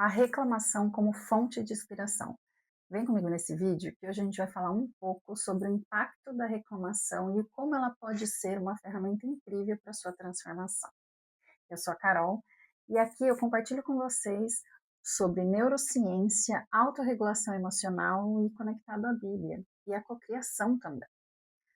A reclamação como fonte de inspiração. Vem comigo nesse vídeo que hoje a gente vai falar um pouco sobre o impacto da reclamação e como ela pode ser uma ferramenta incrível para a sua transformação. Eu sou a Carol e aqui eu compartilho com vocês sobre neurociência, autorregulação emocional e conectado à Bíblia e a cocriação também.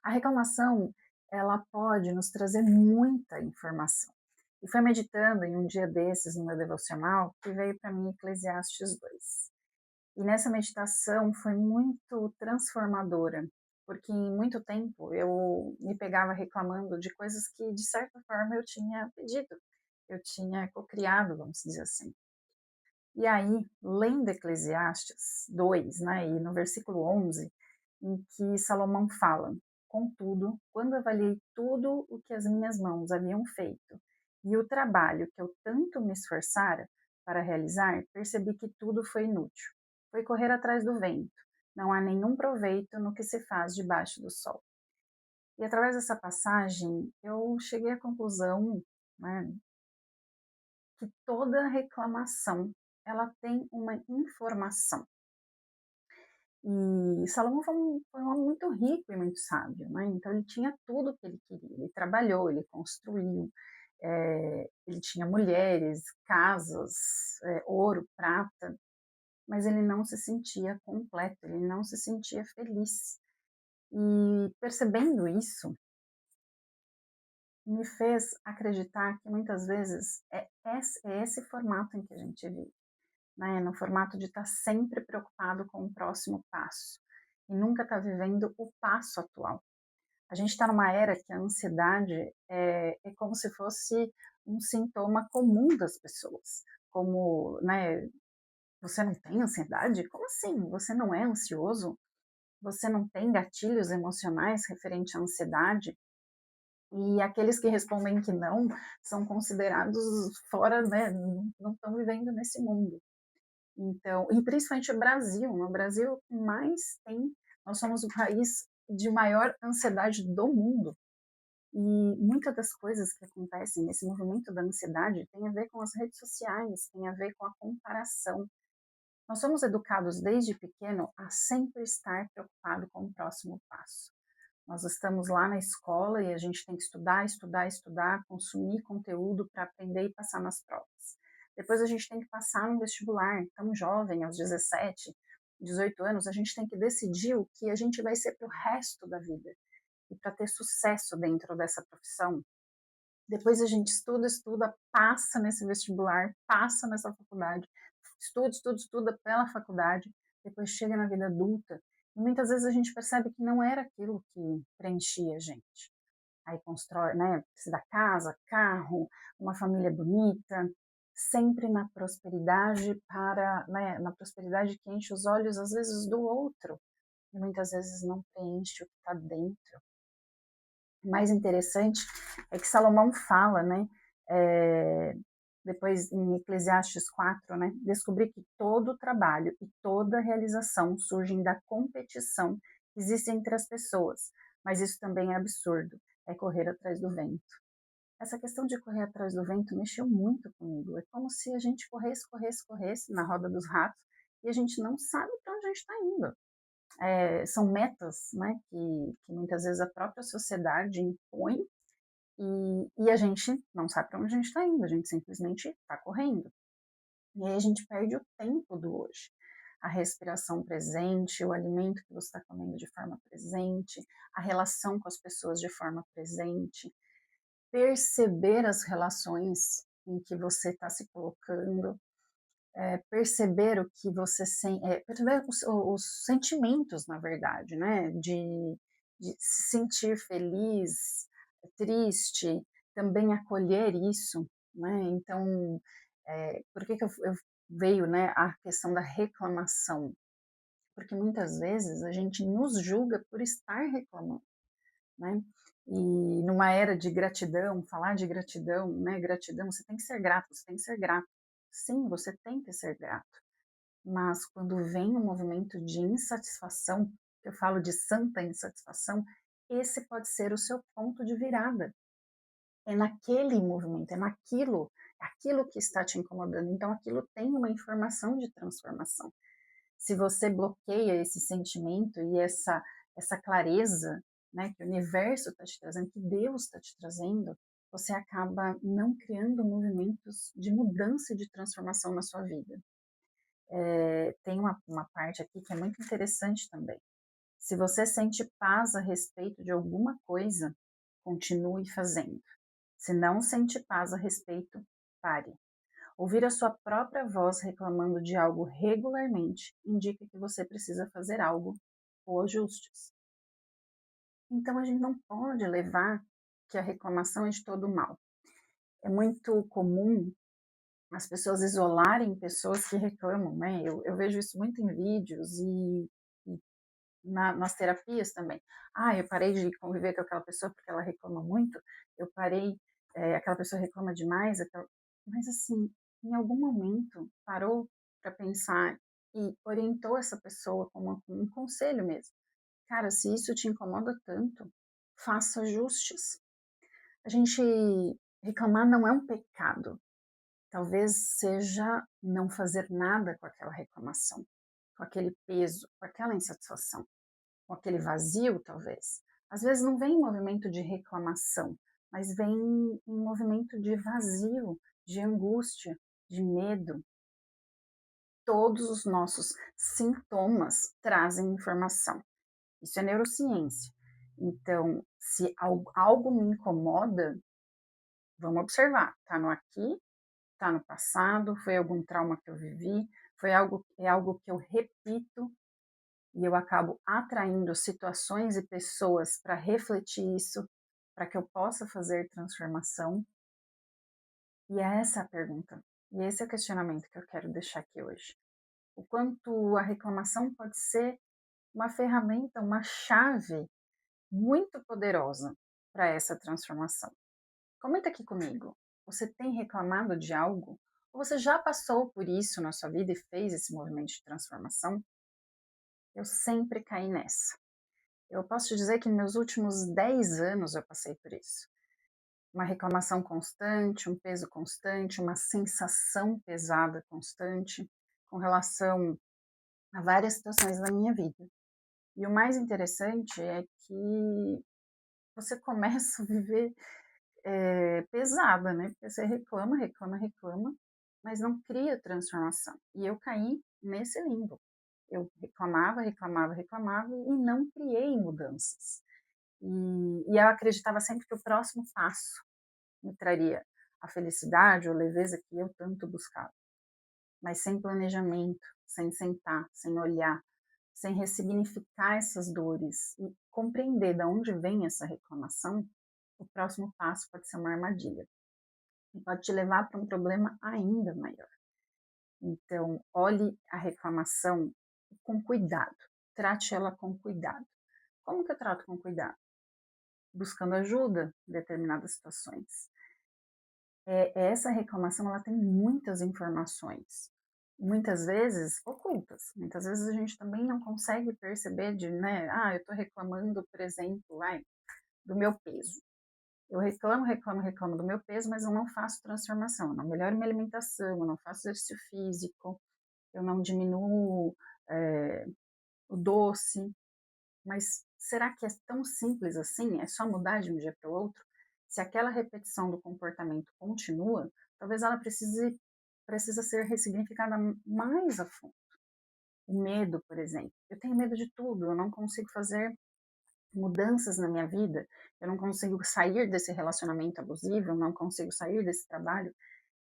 A reclamação, ela pode nos trazer muita informação. E foi meditando em um dia desses no meu devocional que veio para mim Eclesiastes 2. E nessa meditação foi muito transformadora, porque em muito tempo eu me pegava reclamando de coisas que de certa forma eu tinha pedido, eu tinha cocriado, vamos dizer assim. E aí, lendo Eclesiastes 2, né, e no versículo 11, em que Salomão fala: "Contudo, quando avaliei tudo o que as minhas mãos haviam feito e o trabalho que eu tanto me esforçara para realizar, percebi que tudo foi inútil. Foi correr atrás do vento. Não há nenhum proveito no que se faz debaixo do sol." E através dessa passagem, eu cheguei à conclusão, né, que toda reclamação, ela tem uma informação. E Salomão foi um homem muito rico e muito sábio, né? Então ele tinha tudo o que ele queria. Ele trabalhou, ele construiu, ele tinha mulheres, casas, ouro, prata, mas ele não se sentia completo, ele não se sentia feliz. E percebendo isso, me fez acreditar que muitas vezes é esse formato em que a gente vive, né? No formato de estar sempre preocupado com o próximo passo e nunca estar vivendo o passo atual. A gente está numa era que a ansiedade é como se fosse um sintoma comum das pessoas. Como, né, você não tem ansiedade? Como assim? Você não é ansioso? Você não tem gatilhos emocionais referente à ansiedade? E aqueles que respondem que não são considerados fora, né, não estão vivendo nesse mundo. Então, e principalmente o Brasil, no Brasil mais tem, nós somos o país de maior ansiedade do mundo. E muitas das coisas que acontecem nesse movimento da ansiedade tem a ver com as redes sociais, tem a ver com a comparação. Nós somos educados desde pequeno a sempre estar preocupado com o próximo passo. Nós estamos lá na escola e a gente tem que estudar, estudar, estudar, consumir conteúdo para aprender e passar nas provas. Depois a gente tem que passar no vestibular, tão jovem, aos 17, 18 anos, a gente tem que decidir o que a gente vai ser para o resto da vida. E para ter sucesso dentro dessa profissão, depois a gente estuda, estuda, passa nesse vestibular, passa nessa faculdade, estuda, estuda, estuda pela faculdade, depois chega na vida adulta e muitas vezes a gente percebe que não era aquilo que preenchia a gente. Aí constrói, né, precisa da casa, carro, uma família bonita, sempre na prosperidade né, na prosperidade que enche os olhos às vezes do outro e muitas vezes não preenche o que está dentro. O mais interessante é que Salomão fala, né, é, depois em Eclesiastes 4, né, descobri que todo trabalho e toda realização surgem da competição que existe entre as pessoas, mas isso também é absurdo, é correr atrás do vento. Essa questão de correr atrás do vento mexeu muito comigo, é como se a gente corresse, corresse, corresse na roda dos ratos e a gente não sabe para onde a gente está indo. São metas, né, que muitas vezes a própria sociedade impõe e a gente não sabe para onde a gente está indo, a gente simplesmente está correndo. E aí a gente perde o tempo do hoje. A respiração presente, o alimento que você está comendo de forma presente, a relação com as pessoas de forma presente, perceber as relações em que você está se colocando, perceber o que você sente, perceber os sentimentos, na verdade, né? De se sentir feliz, triste, também acolher isso, né? Então, por que eu veio, né, a questão da reclamação? Porque muitas vezes a gente nos julga por estar reclamando, né? E numa era de gratidão, falar de gratidão, né? Gratidão, você tem que ser grato, você tem que ser grato. Sim, você tem que ser grato. Mas quando vem um movimento de insatisfação, que eu falo de santa insatisfação, esse pode ser o seu ponto de virada. É naquele movimento, é naquilo, aquilo que está te incomodando. Então, aquilo tem uma informação de transformação. Se você bloqueia esse sentimento e essa clareza, né, que o universo está te trazendo, que Deus está te trazendo, você acaba não criando movimentos de mudança e de transformação na sua vida. Tem uma parte aqui que é muito interessante também. Se você sente paz a respeito de alguma coisa, continue fazendo. Se não sente paz a respeito, pare. Ouvir a sua própria voz reclamando de algo regularmente indica que você precisa fazer algo ou ajustes. Então a gente não pode levar que a reclamação é de todo mal. É muito comum as pessoas isolarem pessoas que reclamam, né? Eu vejo isso muito em vídeos e nas terapias também. Ah, eu parei de conviver com aquela pessoa porque ela reclama muito, eu parei, aquela pessoa reclama demais, mas assim, em algum momento parou para pensar e orientou essa pessoa com um conselho mesmo. Cara, se isso te incomoda tanto, faça ajustes. A gente reclamar não é um pecado. Talvez seja não fazer nada com aquela reclamação, com aquele peso, com aquela insatisfação, com aquele vazio, talvez. Às vezes não vem em movimento de reclamação, mas vem em movimento de vazio, de angústia, de medo. Todos os nossos sintomas trazem informação. Isso é neurociência. Então, se algo me incomoda, vamos observar. Está no aqui, está no passado, foi algum trauma que eu vivi, é algo que eu repito e eu acabo atraindo situações e pessoas para refletir isso, para que eu possa fazer transformação. E é essa a pergunta. E esse é o questionamento que eu quero deixar aqui hoje. O quanto a reclamação pode ser uma ferramenta, uma chave muito poderosa para essa transformação. Comenta aqui comigo. Você tem reclamado de algo? Ou você já passou por isso na sua vida e fez esse movimento de transformação? Eu sempre caí nessa. Eu posso te dizer que nos meus últimos 10 anos eu passei por isso. Uma reclamação constante, um peso constante, uma sensação pesada constante com relação a várias situações da minha vida. E o mais interessante é que você começa a viver pesada, né? Porque você reclama, reclama, reclama, mas não cria transformação. E eu caí nesse limbo. Eu reclamava, reclamava, reclamava e não criei mudanças. E eu acreditava sempre que o próximo passo me traria a felicidade ou a leveza que eu tanto buscava. Mas sem planejamento, sem sentar, sem olhar, sem ressignificar essas dores e compreender de onde vem essa reclamação, o próximo passo pode ser uma armadilha e pode te levar para um problema ainda maior. Então, olhe a reclamação com cuidado, trate ela com cuidado. Como que eu trato com cuidado? Buscando ajuda em determinadas situações. Essa reclamação ela tem muitas informações, muitas vezes ocultas. Muitas vezes a gente também não consegue perceber né? Eu estou reclamando, por exemplo, do meu peso. Eu reclamo, reclamo, reclamo do meu peso, mas eu não faço transformação, eu não melhoro minha alimentação, eu não faço exercício físico, eu não diminuo o doce. Mas será que é tão simples assim? É só mudar de um dia para o outro? Se aquela repetição do comportamento continua, talvez ela precisa ser ressignificada mais a fundo. O medo, por exemplo. Eu tenho medo de tudo, eu não consigo fazer mudanças na minha vida, eu não consigo sair desse relacionamento abusivo, eu não consigo sair desse trabalho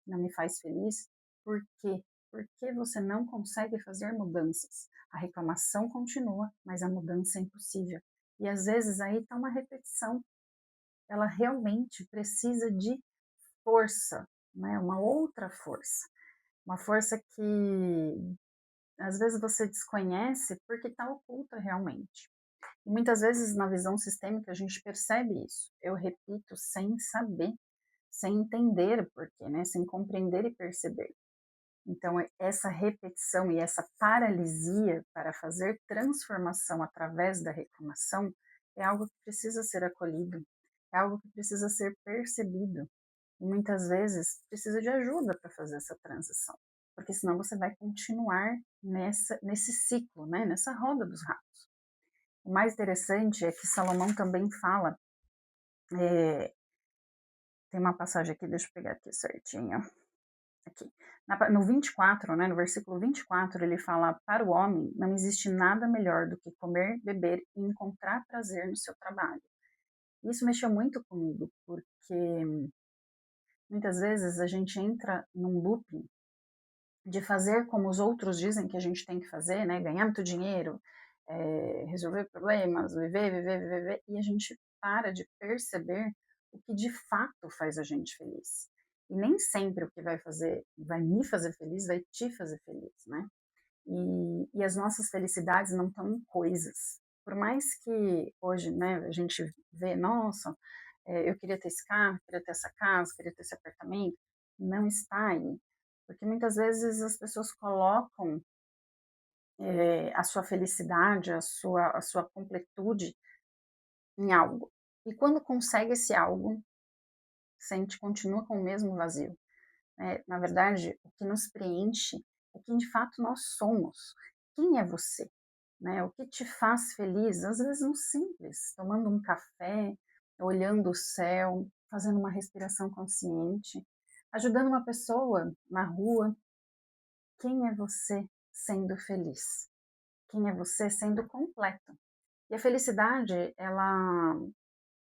que não me faz feliz. Por quê? Porque você não consegue fazer mudanças. A reclamação continua, mas a mudança é impossível. E às vezes aí está uma repetição. Ela realmente precisa de força, né? Uma outra força. Uma força que às vezes você desconhece porque está oculta realmente. E muitas vezes na visão sistêmica a gente percebe isso. Eu repito sem saber, sem entender o porquê, né? Sem compreender e perceber. Então, essa repetição e essa paralisia para fazer transformação através da reclamação é algo que precisa ser acolhido, é algo que precisa ser percebido. E muitas vezes precisa de ajuda para fazer essa transição, porque senão você vai continuar nesse ciclo, né, nessa roda dos ratos. O mais interessante é que Salomão também fala, tem uma passagem aqui, deixa eu pegar aqui certinho, aqui, no 24, né, no versículo 24, ele fala: para o homem não existe nada melhor do que comer, beber e encontrar prazer no seu trabalho. Isso mexeu muito comigo, porque muitas vezes a gente entra num looping de fazer como os outros dizem que a gente tem que fazer, né? Ganhar muito dinheiro, resolver problemas, viver, viver, viver, viver, e a gente para de perceber o que de fato faz a gente feliz. E nem sempre o que vai me fazer feliz, vai te fazer feliz, né? E as nossas felicidades não estão em coisas. Por mais que hoje, né, a gente vê, nossa, eu queria ter esse carro, queria ter essa casa, queria ter esse apartamento, não está aí. Porque muitas vezes as pessoas colocam a sua felicidade, a sua completude em algo. E quando consegue esse algo, sente, continua com o mesmo vazio. Na verdade, o que nos preenche é quem de fato nós somos. Quem é você? Né? O que te faz feliz? Às vezes no simples, tomando um café, olhando o céu, fazendo uma respiração consciente, ajudando uma pessoa na rua. Quem é você sendo feliz? Quem é você sendo completo? E a felicidade, ela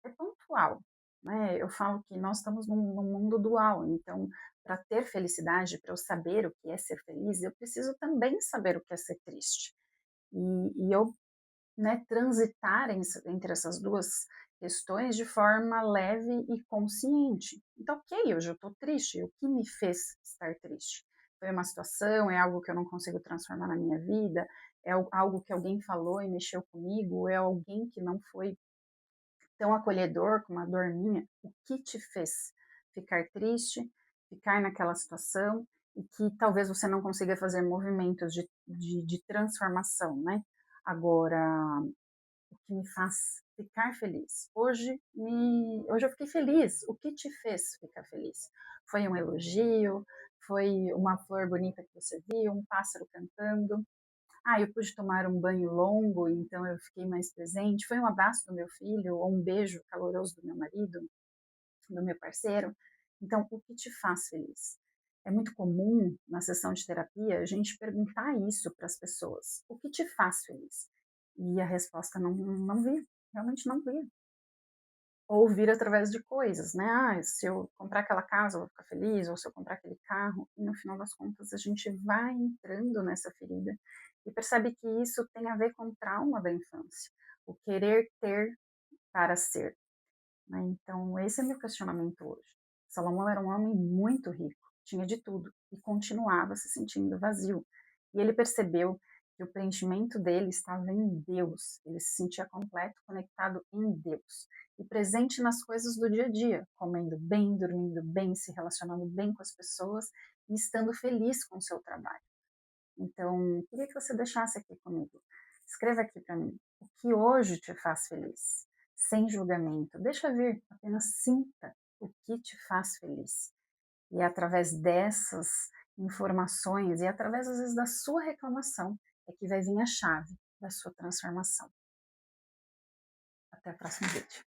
é pontual, né? Eu falo que nós estamos num mundo dual, então, para ter felicidade, para eu saber o que é ser feliz, eu preciso também saber o que é ser triste. E eu, né, transitar entre essas duas questões de forma leve e consciente. Então, ok, hoje eu estou triste, o que me fez estar triste? Foi uma situação, é algo que eu não consigo transformar na minha vida, é algo que alguém falou e mexeu comigo, é alguém que não foi tão acolhedor como a dor minha. O que te fez ficar triste, ficar naquela situação e que talvez você não consiga fazer movimentos de transformação, né? Agora, o que me faz ficar feliz? Hoje eu fiquei feliz. O que te fez ficar feliz? Foi um elogio? Foi uma flor bonita que você viu? Um pássaro cantando? Eu pude tomar um banho longo, então eu fiquei mais presente. Foi um abraço do meu filho, ou um beijo caloroso do meu marido, do meu parceiro. Então, o que te faz feliz? É muito comum na sessão de terapia a gente perguntar isso para as pessoas: o que te faz feliz? E a resposta não vi, realmente não vi. Ou vir através de coisas, né? Se eu comprar aquela casa, eu vou ficar feliz, ou se eu comprar aquele carro. E no final das contas, a gente vai entrando nessa ferida e percebe que isso tem a ver com o trauma da infância, o querer ter para ser. Né? Então, esse é meu questionamento hoje. Salomão era um homem muito rico, tinha de tudo e continuava se sentindo vazio. E ele percebeu que o preenchimento dele estava em Deus. Ele se sentia completo, conectado em Deus e presente nas coisas do dia a dia, comendo bem, dormindo bem, se relacionando bem com as pessoas e estando feliz com o seu trabalho. Então, queria que você deixasse aqui comigo. Escreva aqui para mim o que hoje te faz feliz, sem julgamento. Deixa vir, apenas sinta o que te faz feliz. E é através dessas informações e através, às vezes, da sua reclamação, é que vai vir a chave da sua transformação. Até o próximo vídeo.